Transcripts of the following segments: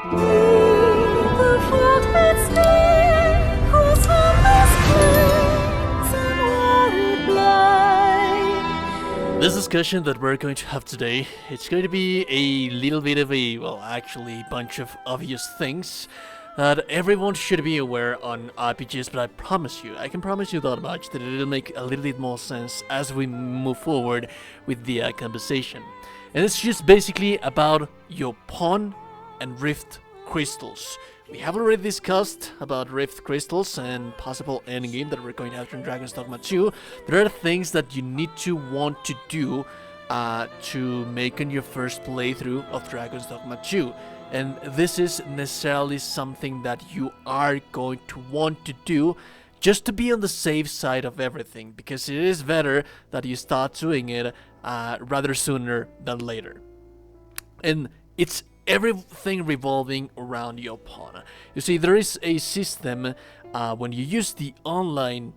This discussion that we're going to have today, it's going to be a little bit of a, well, actually a bunch of obvious things that everyone should be aware on RPGs, but I can promise you that much, that it'll make a little bit more sense as we move forward with the conversation. And it's just basically about your pawn and rift crystals. We have already discussed about rift crystals and possible endgame that we're going to have in Dragon's Dogma 2. There are things that you need to want to do to make on your first playthrough of Dragon's Dogma 2. And this is necessarily something that you are going to want to do just to be on the safe side of everything, because it is better that you start doing it rather sooner than later. And it's everything revolving around your pawn. You see, there is a system when you use the online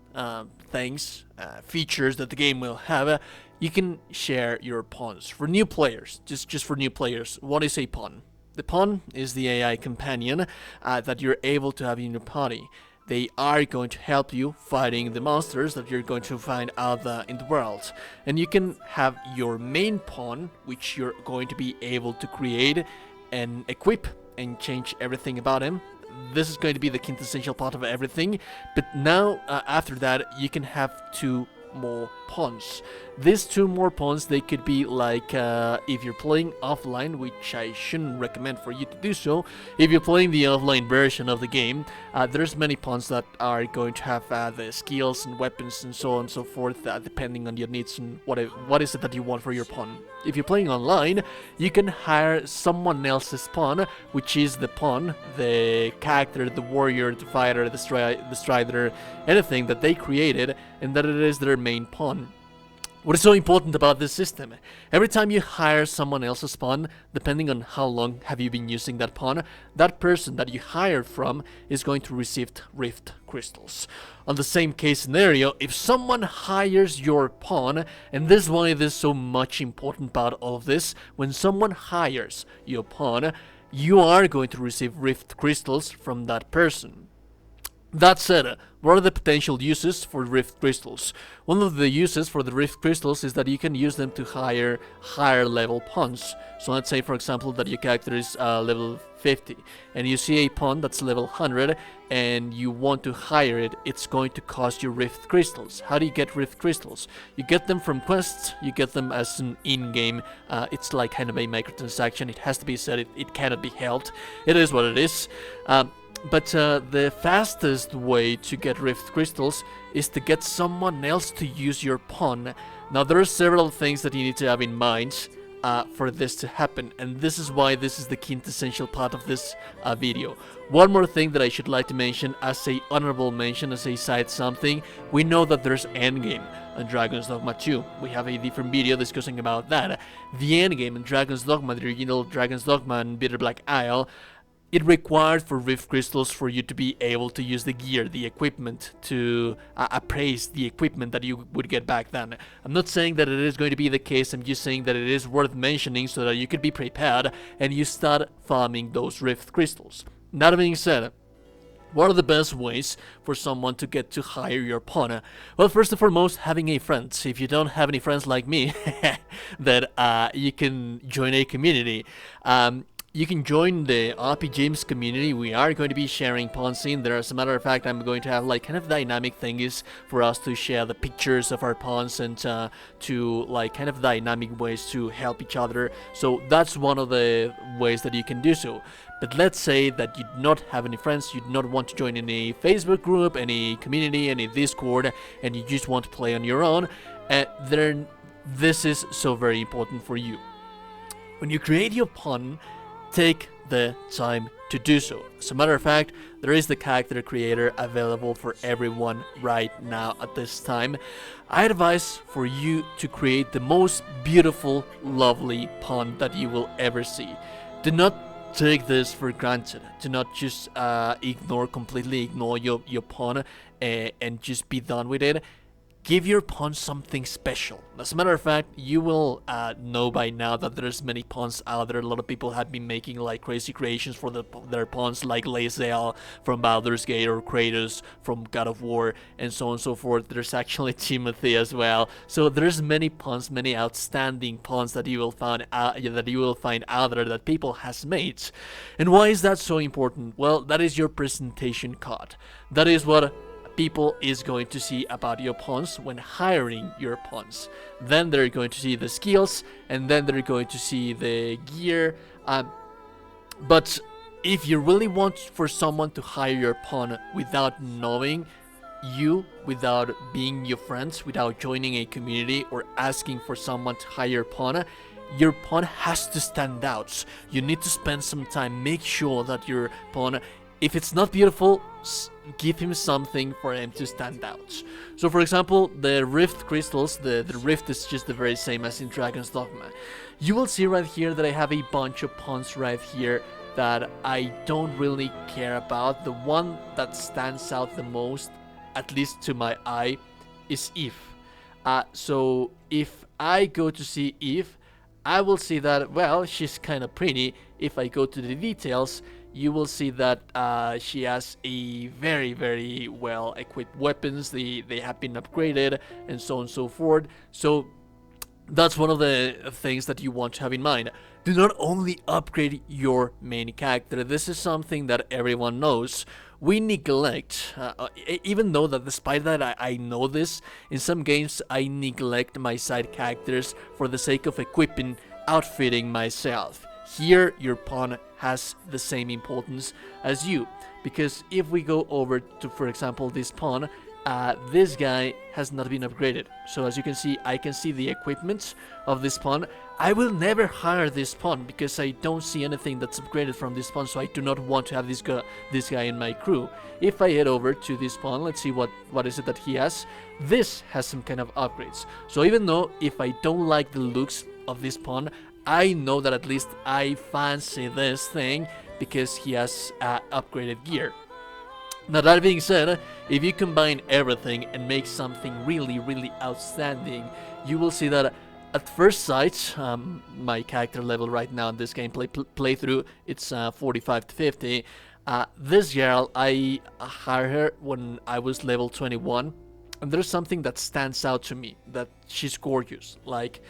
features that the game will have. You can share your pawns for new players. Just for new players, what is a pawn? The pawn is the AI companion that you're able to have in your party. They are going to help you fighting the monsters that you're going to find out in the world. And you can have your main pawn, which you're going to be able to create and equip and change everything about him. This is going to be the quintessential part of everything. But now, after that, you can have two more pawns. These two more pawns, they could be like if you're playing offline, which I shouldn't recommend for you to do so. If you're playing the offline version of the game, there's many pawns that are going to have the skills and weapons and so on and so forth, depending on your needs and what is it that you want for your pawn. If you're playing online, you can hire someone else's pawn, which is the pawn, the character, the warrior, the fighter, the strider, anything that they created, and that it is their main pawn. What is so important about this system? Every time you hire someone else's pawn, depending on how long have you been using that pawn, that person that you hired from is going to receive rift crystals. On the same case scenario, if someone hires your pawn, and this is why it is so much important about all of this, when someone hires your pawn, you are going to receive rift crystals from that person. That said, what are the potential uses for rift crystals? One of the uses for the rift crystals is that you can use them to hire higher level pawns. So let's say, for example, that your character is level 50 and you see a pawn that's level 100 and you want to hire it. It's going to cost you rift crystals. How do you get rift crystals? You get them from quests, you get them as an in-game. It's like kind of a microtransaction. It has to be said, it cannot be helped. It is what it is. But the fastest way to get rift crystals is to get someone else to use your pawn. Now, there are several things that you need to have in mind for this to happen, and this is why this is the quintessential part of this video. One more thing that I should like to mention as a honorable mention, as a side something, we know that there's Endgame on Dragon's Dogma 2. We have a different video discussing about that. The Endgame in Dragon's Dogma, the original Dragon's Dogma and Bitter Black Isle, it required for rift crystals for you to be able to use the gear, the equipment, to appraise the equipment that you would get back then. I'm not saying that it is going to be the case, I'm just saying that it is worth mentioning so that you could be prepared and you start farming those rift crystals. That being said, what are the best ways for someone to get to hire your pawn? Well, first and foremost, having a friend. If you don't have any friends like me, that you can join a community. You can join the RPJames community. We are going to be sharing pawns in there. As a matter of fact, I'm going to have like kind of dynamic thingies for us to share the pictures of our pawns and to like kind of dynamic ways to help each other. So that's one of the ways that you can do so. But let's say that you do not have any friends, you do not want to join any Facebook group, any community, any Discord, and you just want to play on your own. Then this is so very important for you. When you create your pawn, take the time to do so. As a matter of fact, there is the character creator available for everyone right now at this time. I advise for you to create the most beautiful, lovely pawn that you will ever see. Do not take this for granted. Do not just completely ignore your pawn and just be done with it. give your pawn something special. As a matter of fact, you will know by now that there's many pawns out there. A lot of people have been making like crazy creations for their pawns, like Lae'zel from Baldur's Gate or Kratos from God of War, and so on and so forth. There's actually Timothy as well. So there's many pawns, many outstanding pawns that you will find out there that people has made. And why is that so important? Well, that is your presentation card. That is what people is going to see about your pawns when hiring your pawns. Then they're going to see the skills, and then they're going to see the gear. But if you really want for someone to hire your pawn without knowing you, without being your friends, without joining a community or asking for someone to hire your pawn has to stand out. You need to spend some time, make sure that your pawn, if it's not beautiful, give him something for him to stand out. So for example, the Rift crystals, the Rift is just the very same as in Dragon's Dogma. You will see right here that I have a bunch of pawns right here that I don't really care about. The one that stands out the most, at least to my eye, is Eve. So if I go to see Eve, I will see that, well, she's kind of pretty. If I go to the details, you will see that she has a very, very well equipped weapons. They have been upgraded and so on and so forth. So that's one of the things that you want to have in mind. Do not only upgrade your main character. This is something that everyone knows. We neglect, even though that despite that I know this, in some games I neglect my side characters for the sake of equipping, outfitting myself. Here, your pawn has the same importance as you, because if we go over to, for example, this pawn, this guy has not been upgraded. So as you can see, I can see the equipment of this pawn. I will never hire this pawn because I don't see anything that's upgraded from this pawn, so I do not want to have this guy in my crew. If I head over to this pawn, let's see what is it that he has. This has some kind of upgrades. So even though if I don't like the looks of this pawn, I know that at least I fancy this thing because he has upgraded gear. Now that being said, if you combine everything and make something really, really outstanding, you will see that at first sight, my character level right now in this gameplay playthrough, it's 45 to 50. This girl, I hired her when I was level 21, and there's something that stands out to me, that she's gorgeous. Like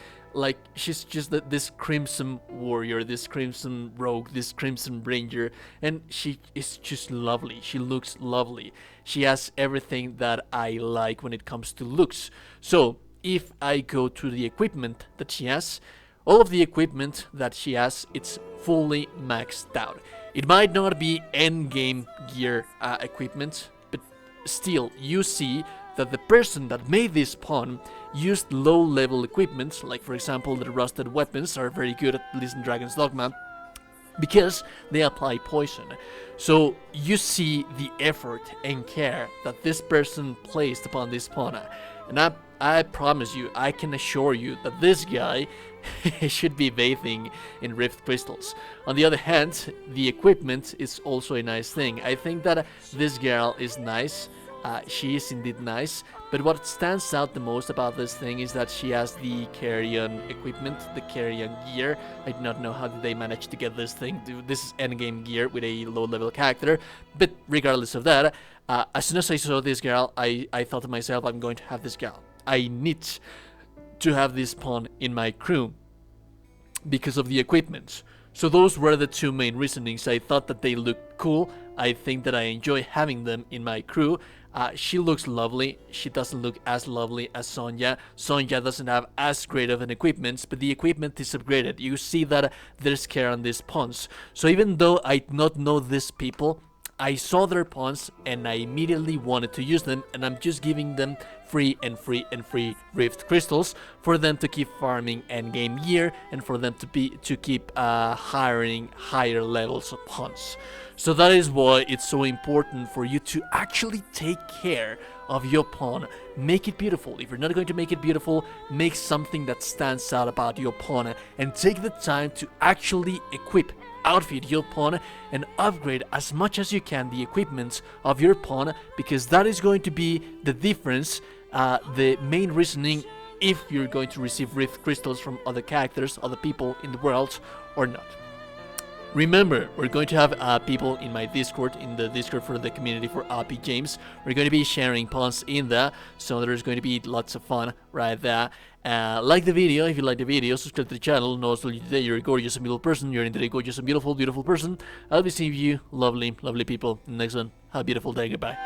she's just this crimson warrior, this crimson rogue, this crimson ranger, and she is just lovely. She looks lovely. She has everything that I like when it comes to looks. So if I go to the equipment that she has, all of the equipment that she has, it's fully maxed out. It might not be endgame gear equipment, but still you see that the person that made this pawn used low-level equipment, like for example the rusted weapons are very good, at least in Dragon's Dogma, because they apply poison. So you see the effort and care that this person placed upon this pawn, and I promise you, I can assure you that this guy should be bathing in Rift crystals. On the other hand, the equipment is also a nice thing. I think that this girl is nice. She is indeed nice, but what stands out the most about this thing is that she has the Carrion equipment, the Carrion gear. I do not know how did they manage to get this thing. This is endgame gear with a low-level character, but regardless of that, as soon as I saw this girl, I thought to myself, I'm going to have this girl. I need to have this pawn in my crew because of the equipment. So those were the two main reasonings. I thought that they looked cool. I think that I enjoy having them in my crew. She looks lovely. She doesn't look as lovely as Sonya. Sonya doesn't have as great of an equipment, but the equipment is upgraded. You see that there's care on these pawns. So even though I do not know these people, I saw their pawns and I immediately wanted to use them, and I'm just giving them free Rift crystals for them to keep farming endgame gear and for them to keep hiring higher levels of pawns. So that is why it's so important for you to actually take care of your pawn. Make it beautiful. If you're not going to make it beautiful, make something that stands out about your pawn, and take the time to actually equip, outfit your pawn, and upgrade as much as you can the equipment of your pawn, because that is going to be the difference the main reasoning if you're going to receive Rift Crystals from other characters, other people in the world, or not. Remember, we're going to have people in my Discord, in the Discord for the community for RPJames. We're going to be sharing puns in there, so there's going to be lots of fun right there. Like the video if you like the video, subscribe to the channel, know today you're a gorgeous and beautiful person, you're indeed a gorgeous and beautiful, beautiful person. I'll be seeing you, lovely, lovely people, in the next one. Have a beautiful day, goodbye.